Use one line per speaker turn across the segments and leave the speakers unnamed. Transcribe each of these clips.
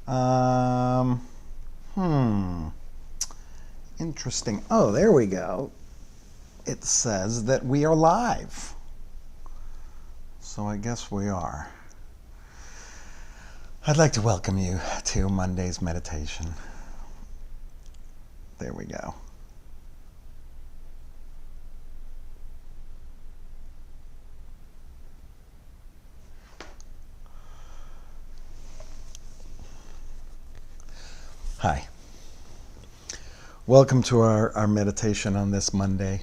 Um, hmm. Interesting. Oh, there we go. It says that we are live. So I guess we are. I'd like to welcome you to Monday's meditation. There we go. Hi. Welcome to our meditation on this Monday.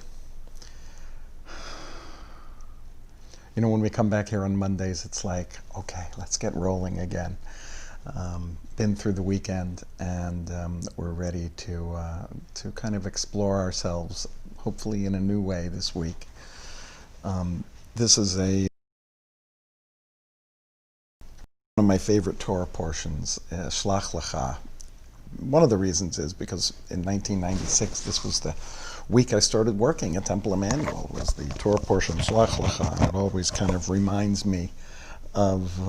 You know, when we come back here on Mondays, it's like, okay, let's get rolling again. Been through the weekend, and we're ready to kind of explore ourselves, hopefully in a new way this week. This is one of my favorite Torah portions, Shlach Lecha. One of the reasons is because in 1996, this was the week I started working at Temple Emmanuel, was the Torah portion Shlach Lecha, and it always kind of reminds me of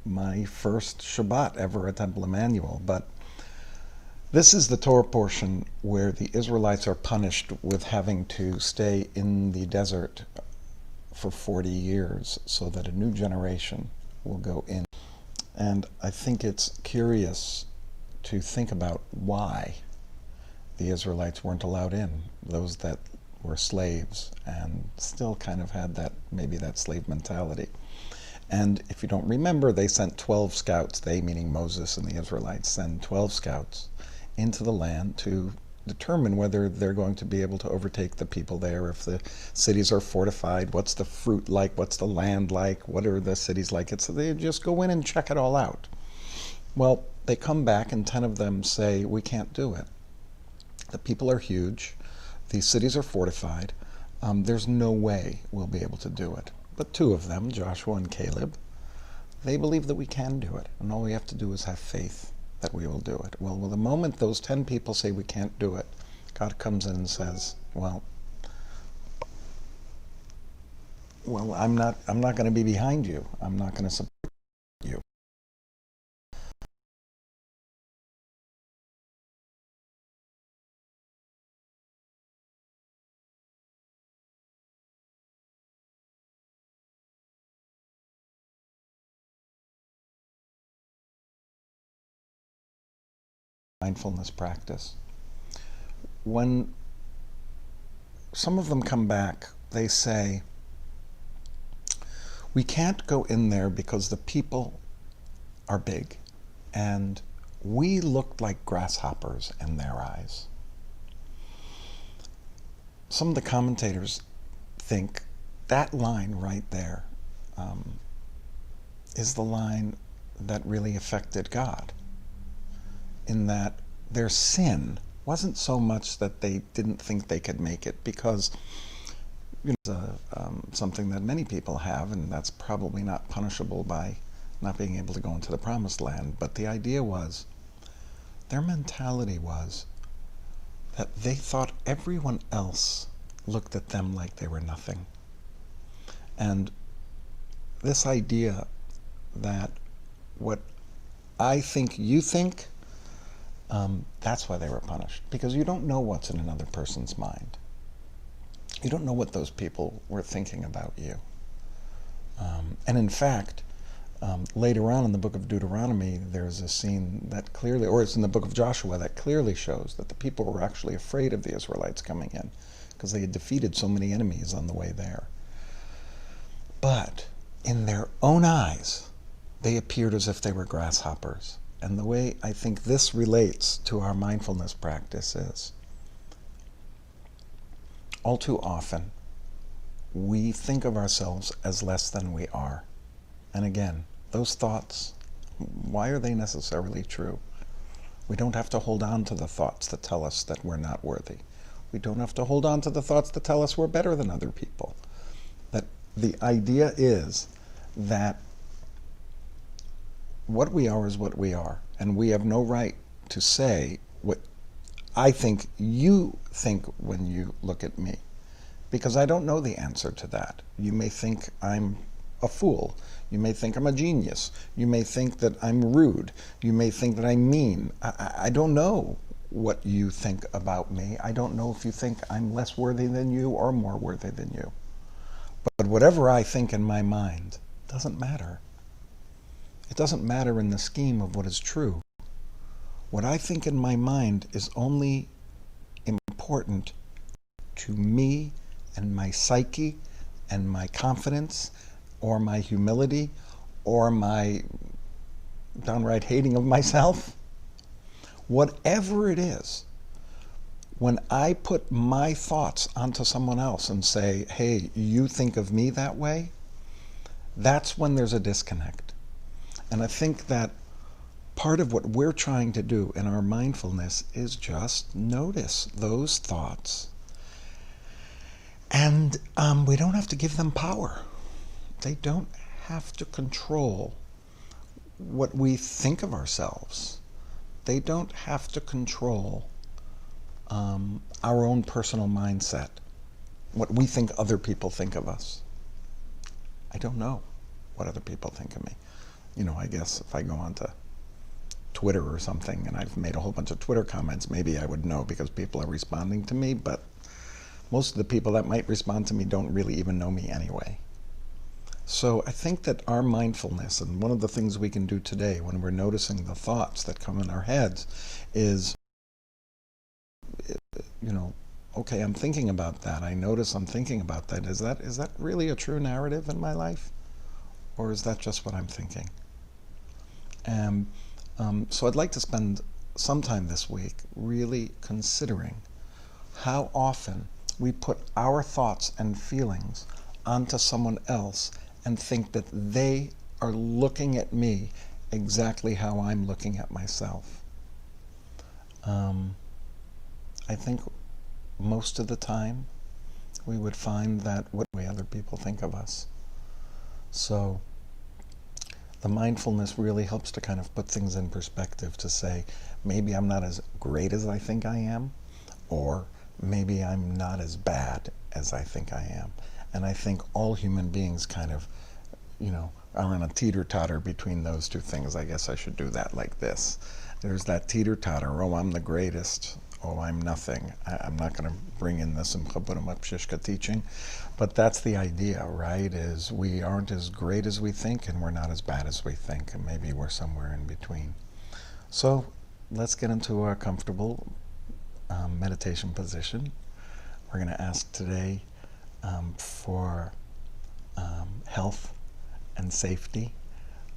my first Shabbat ever at Temple Emmanuel. But this is the Torah portion where the Israelites are punished with having to stay in the desert for 40 years so that a new generation will go in. And I think it's curious to think about why the Israelites weren't allowed in, those that were slaves and still kind of had that slave mentality. And if you don't remember, they sent 12 scouts, they meaning Moses and the Israelites, send 12 scouts into the land to determine whether they're going to be able to overtake the people there, if the cities are fortified, what's the fruit like, what's the land like, what are the cities like. They just go in and check it all out. Well, they come back and 10 of them say, we can't do it. The people are huge, the cities are fortified, there's no way we'll be able to do it. But 2 of them, Joshua and Caleb, they believe that we can do it, and all we have to do is have faith that we will do it. Well, the moment those 10 people say we can't do it, God comes in and says, well, I'm not going to be behind you. I'm not going to support you. Mindfulness practice. When some of them come back, they say, we can't go in there because the people are big and we looked like grasshoppers in their eyes. Some of the commentators think that line right there is the line that really affected God, in that their sin wasn't so much that they didn't think they could make it, because it's something that many people have, and that's probably not punishable by not being able to go into the promised land. But the idea was, their mentality was that they thought everyone else looked at them like they were nothing. And this idea that what I think you think, that's why they were punished. Because you don't know what's in another person's mind. You don't know what those people were thinking about you. And in fact, later on in the book of Deuteronomy, there's a scene that clearly, or it's in the book of Joshua, that clearly shows that the people were actually afraid of the Israelites coming in because they had defeated so many enemies on the way there. But in their own eyes, they appeared as if they were grasshoppers. And the way I think this relates to our mindfulness practice is, all too often, we think of ourselves as less than we are. And again, those thoughts, why are they necessarily true? We don't have to hold on to the thoughts that tell us that we're not worthy. We don't have to hold on to the thoughts that tell us we're better than other people. That the idea is that what we are is what we are, and we have no right to say what I think you think when you look at me, because I don't know the answer to that. You may think I'm a fool. You may think I'm a genius. You may think that I'm rude. You may think that I'm mean. I don't know what you think about me. I don't know if you think I'm less worthy than you or more worthy than you. But whatever I think in my mind doesn't matter. It doesn't matter in the scheme of what is true. What I think in my mind is only important to me and my psyche and my confidence or my humility or my downright hating of myself. Whatever it is, when I put my thoughts onto someone else and say, hey, you think of me that way, that's when there's a disconnect. And I think that part of what we're trying to do in our mindfulness is just notice those thoughts. And we don't have to give them power. They don't have to control what we think of ourselves. They don't have to control our own personal mindset, what we think other people think of us. I don't know what other people think of me. I guess if I go onto Twitter or something and I've made a whole bunch of Twitter comments, maybe I would know because people are responding to me, but most of the people that might respond to me don't really even know me anyway. So I think that our mindfulness, and one of the things we can do today when we're noticing the thoughts that come in our heads is, okay, I'm thinking about that. I notice I'm thinking about that. Is that really a true narrative in my life? Or is that just what I'm thinking? And so I'd like to spend some time this week really considering how often we put our thoughts and feelings onto someone else and think that they are looking at me exactly how I'm looking at myself. I think most of the time we would find that what way other people think of us. So the mindfulness really helps to kind of put things in perspective, to say, maybe I'm not as great as I think I am, or maybe I'm not as bad as I think I am. And I think all human beings kind of, are on a teeter-totter between those two things. I guess I should do that like this. There's that teeter-totter, oh, I'm the greatest, oh, I'm nothing. I'm not going to bring in the Simcha Buddha Pshishka teaching, but that's the idea, right, is we aren't as great as we think and we're not as bad as we think, and maybe we're somewhere in between. So let's get into a comfortable meditation position. We're going to ask today for health and safety,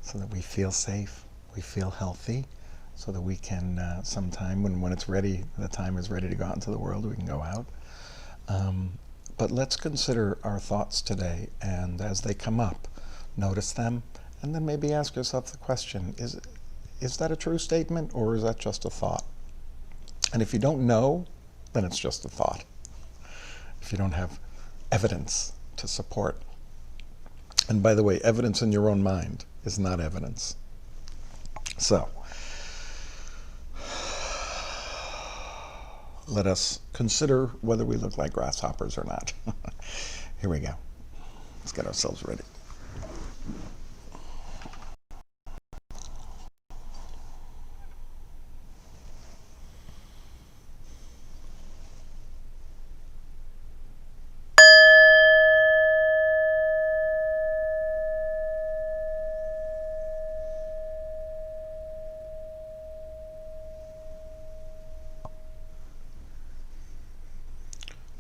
so that we feel safe, we feel healthy, so that we can sometime when it's ready, the time is ready to go out into the world, we can go out. But let's consider our thoughts today, and as they come up, notice them, and then maybe ask yourself the question, is that a true statement, or is that just a thought? And if you don't know, then it's just a thought. If you don't have evidence to support. And by the way, evidence in your own mind is not evidence. So, let us consider whether we look like grasshoppers or not. Here we go. Let's get ourselves ready.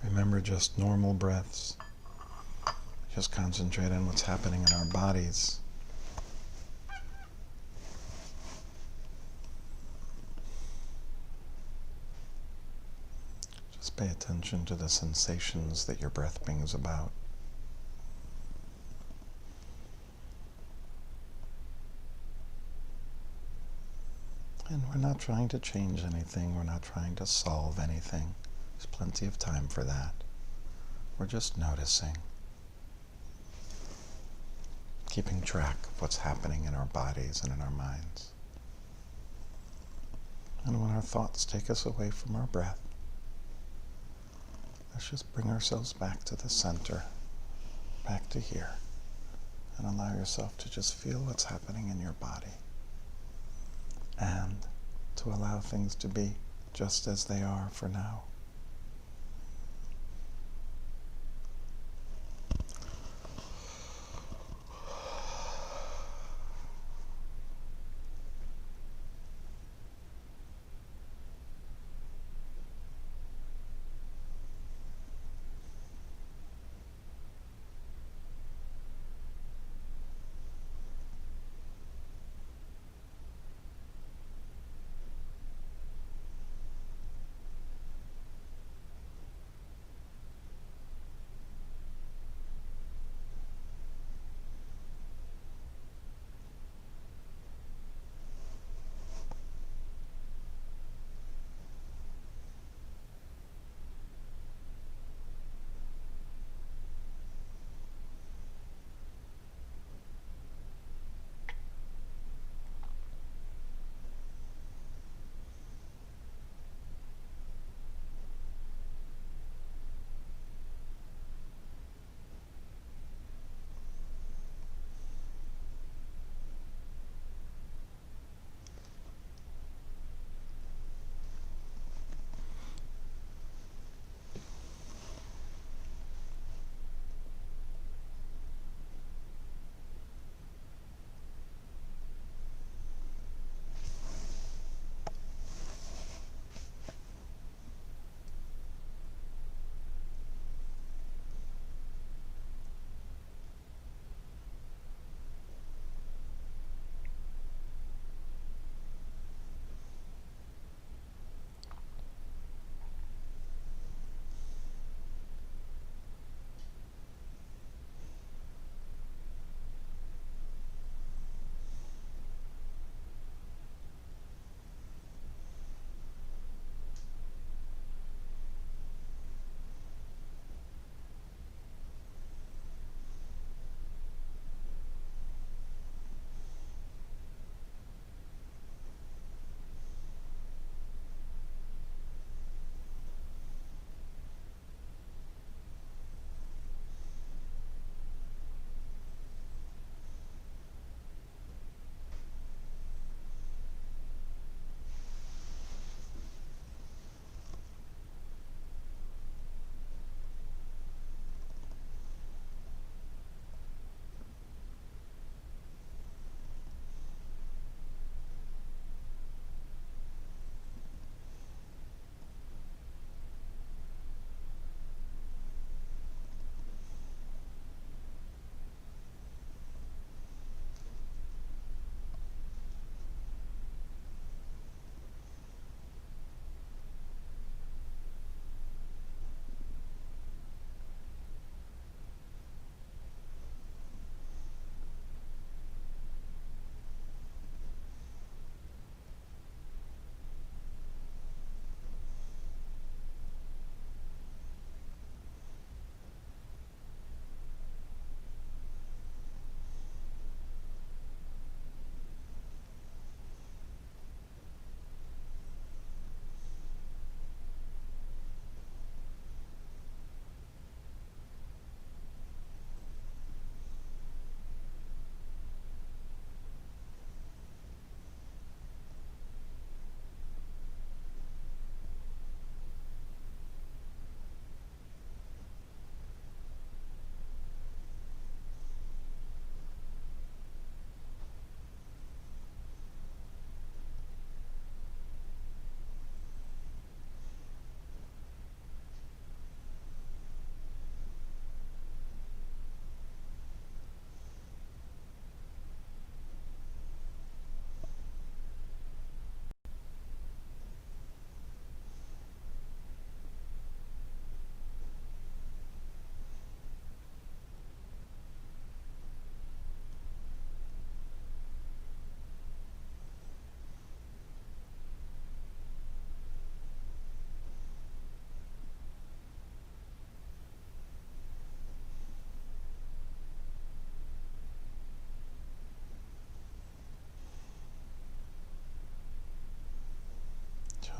Remember just normal breaths. Just concentrate on what's happening in our bodies. Just pay attention to the sensations that your breath brings about. And we're not trying to change anything. We're not trying to solve anything. There's plenty of time for that. We're just noticing. Keeping track of what's happening in our bodies and in our minds. And when our thoughts take us away from our breath, let's just bring ourselves back to the center, back to here, and allow yourself to just feel what's happening in your body, and to allow things to be just as they are for now.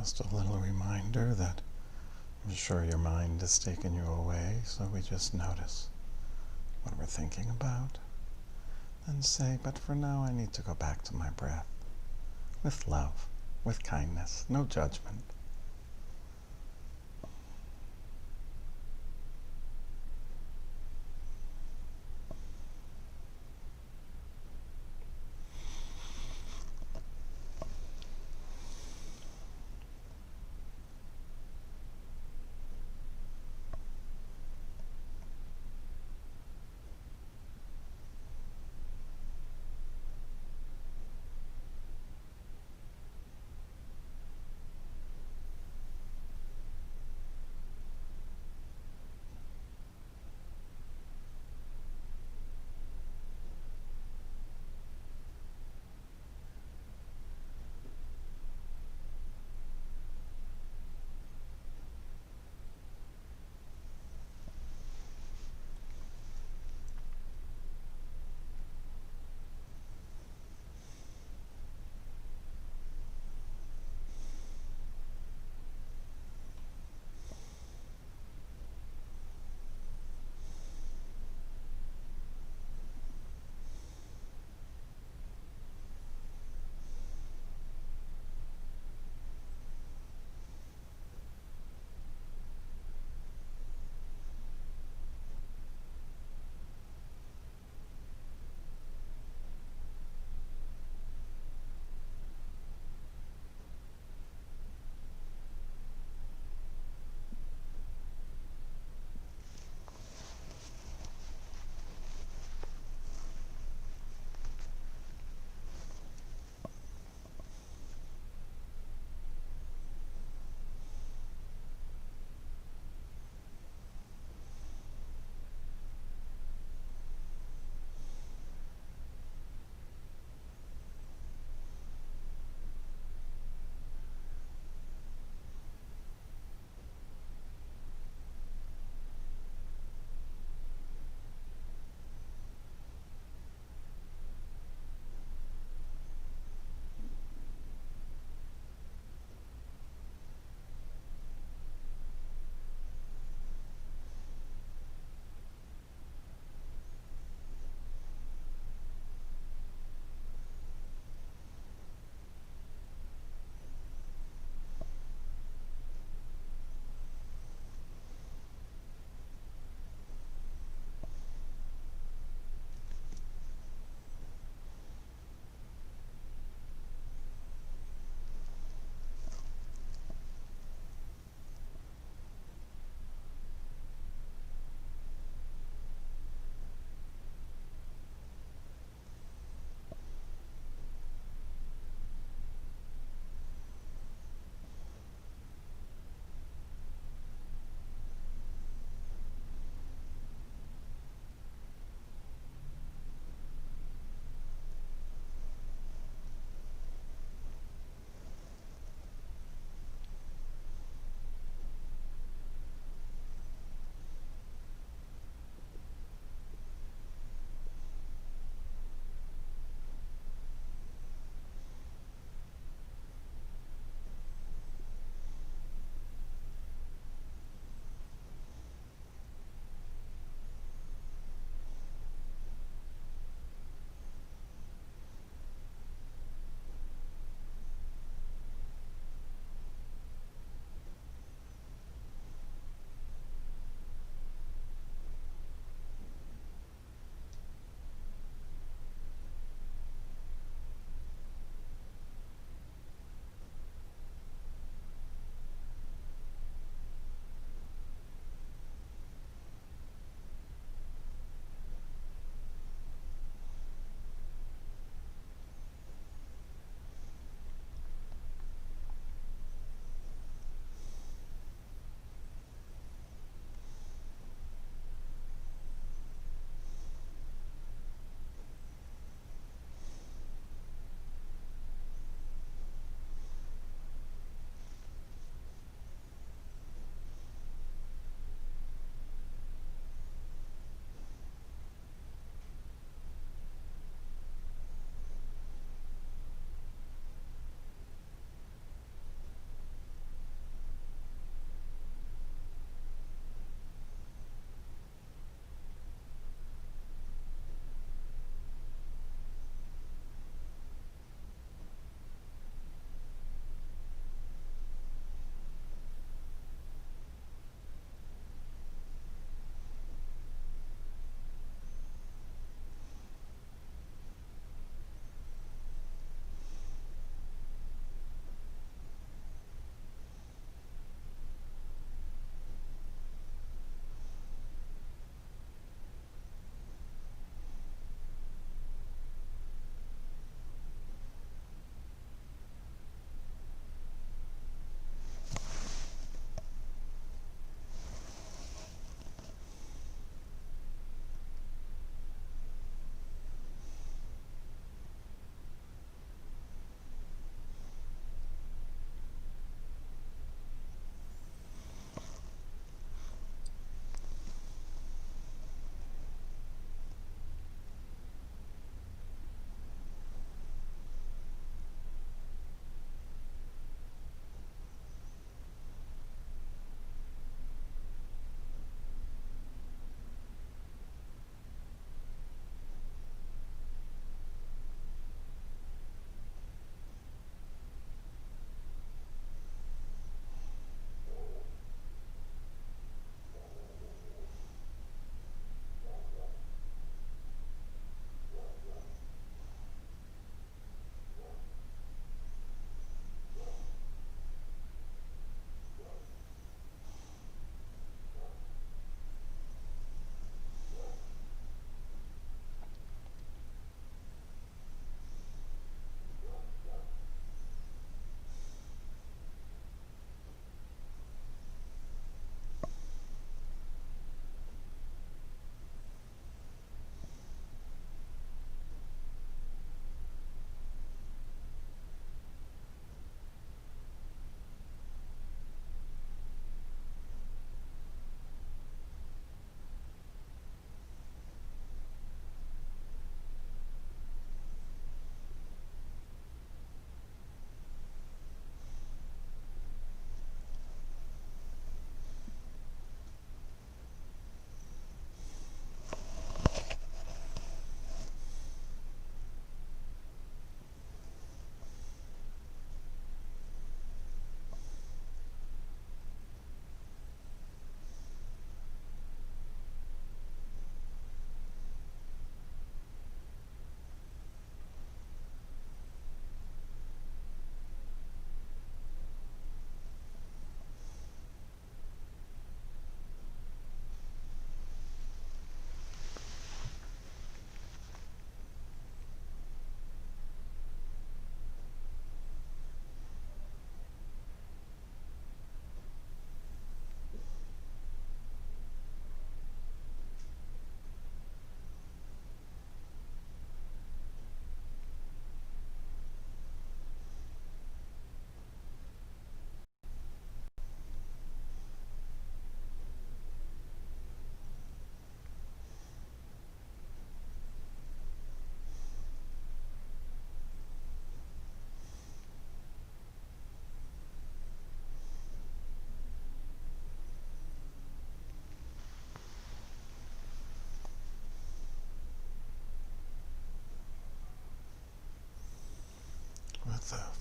Just a little reminder that I'm sure your mind has taken you away, so we just notice what we're thinking about. and say, but for now I need to go back to my breath. With love, with kindness, no judgment.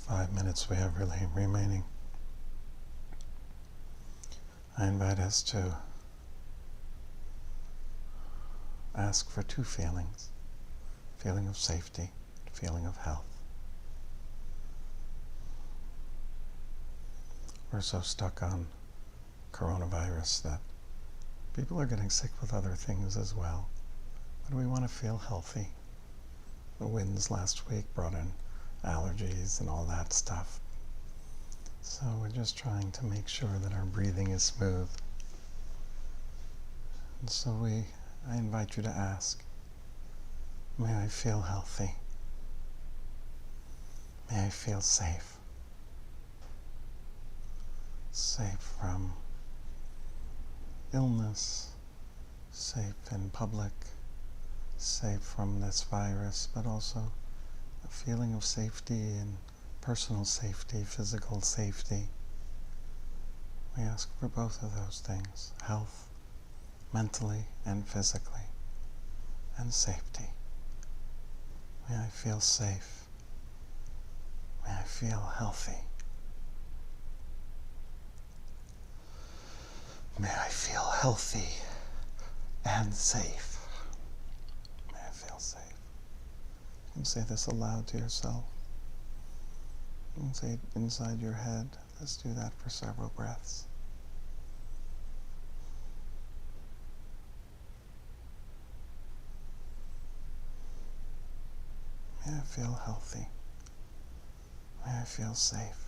5 minutes we have really remaining, I invite us to ask for two feelings: feeling of safety, feeling of health. We're so stuck on coronavirus that people are getting sick with other things as well. But we want to feel healthy. The winds last week brought in allergies and all that stuff. So we're just trying to make sure that our breathing is smooth. And so I invite you to ask, may I feel healthy? May I feel safe? Safe from illness, safe in public, safe from this virus, but also a feeling of safety and personal safety, physical safety. We ask for both of those things: health, mentally and physically, and safety. May I feel safe. May I feel healthy. May I feel healthy and safe. May I feel safe. You can say this aloud to yourself. You can say it inside your head. Let's do that for several breaths. May I feel healthy. May I feel safe.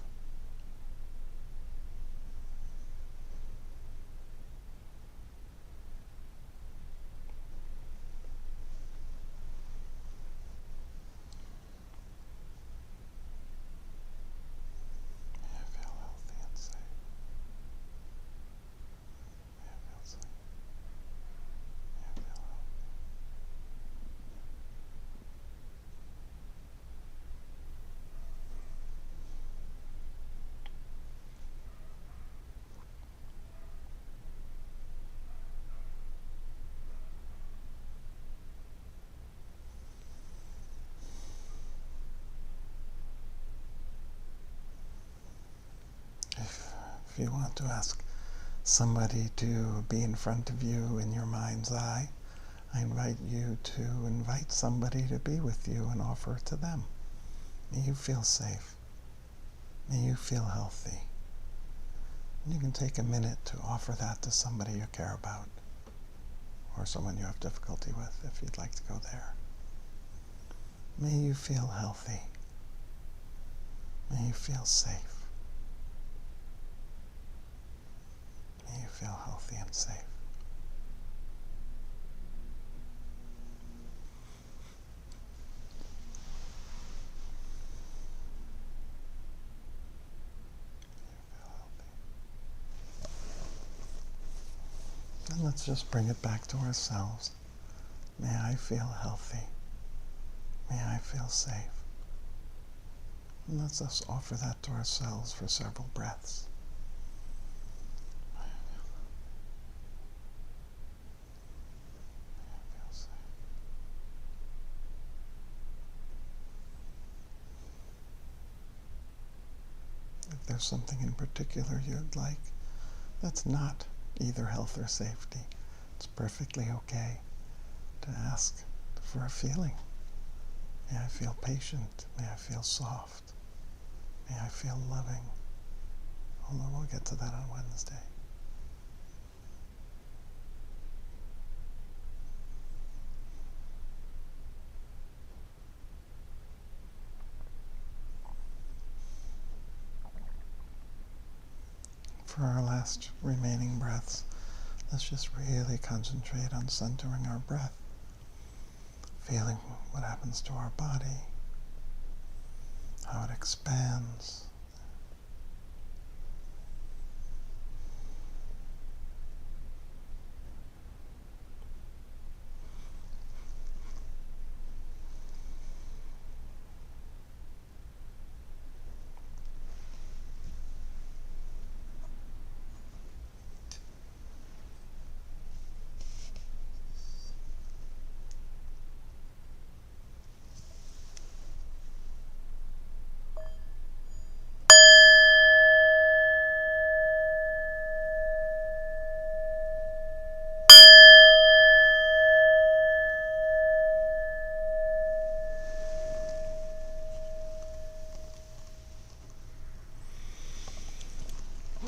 If you want to ask somebody to be in front of you in your mind's eye, I invite you to invite somebody to be with you and offer it to them. May you feel safe. May you feel healthy. And you can take a minute to offer that to somebody you care about, or someone you have difficulty with if you'd like to go there. May you feel healthy. May you feel safe. May you feel healthy and safe. And let's just bring it back to ourselves. May I feel healthy. May I feel safe. And let's just offer that to ourselves for several breaths. If there's something in particular you'd like that's not either health or safety, it's perfectly okay to ask for a feeling. May I feel patient? May I feel soft? May I feel loving? Although we'll get to that on Wednesday. For our last remaining breaths, let's just really concentrate on centering our breath, feeling what happens to our body, how it expands.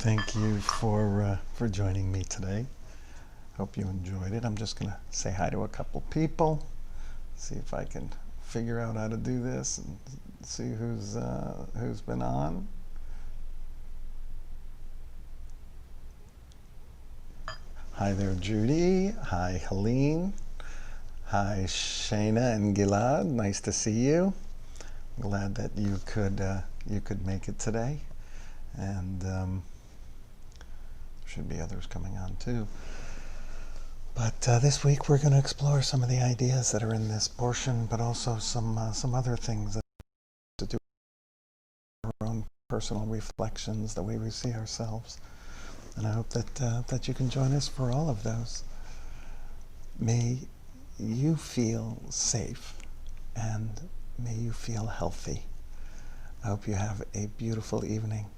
Thank you for joining me today. Hope you enjoyed it. I'm just going to say hi to a couple people, see if I can figure out how to do this, and see who's been on. Hi there, Judy. Hi, Helene. Hi, Shayna and Gilad. Nice to see you. Glad that you could make it today, and there should be others coming on too. But this week we're going to explore some of the ideas that are in this portion, but also some other things that have to do with our own personal reflections, the way we see ourselves. And I hope that you can join us for all of those. May you feel safe, and may you feel healthy. I hope you have a beautiful evening.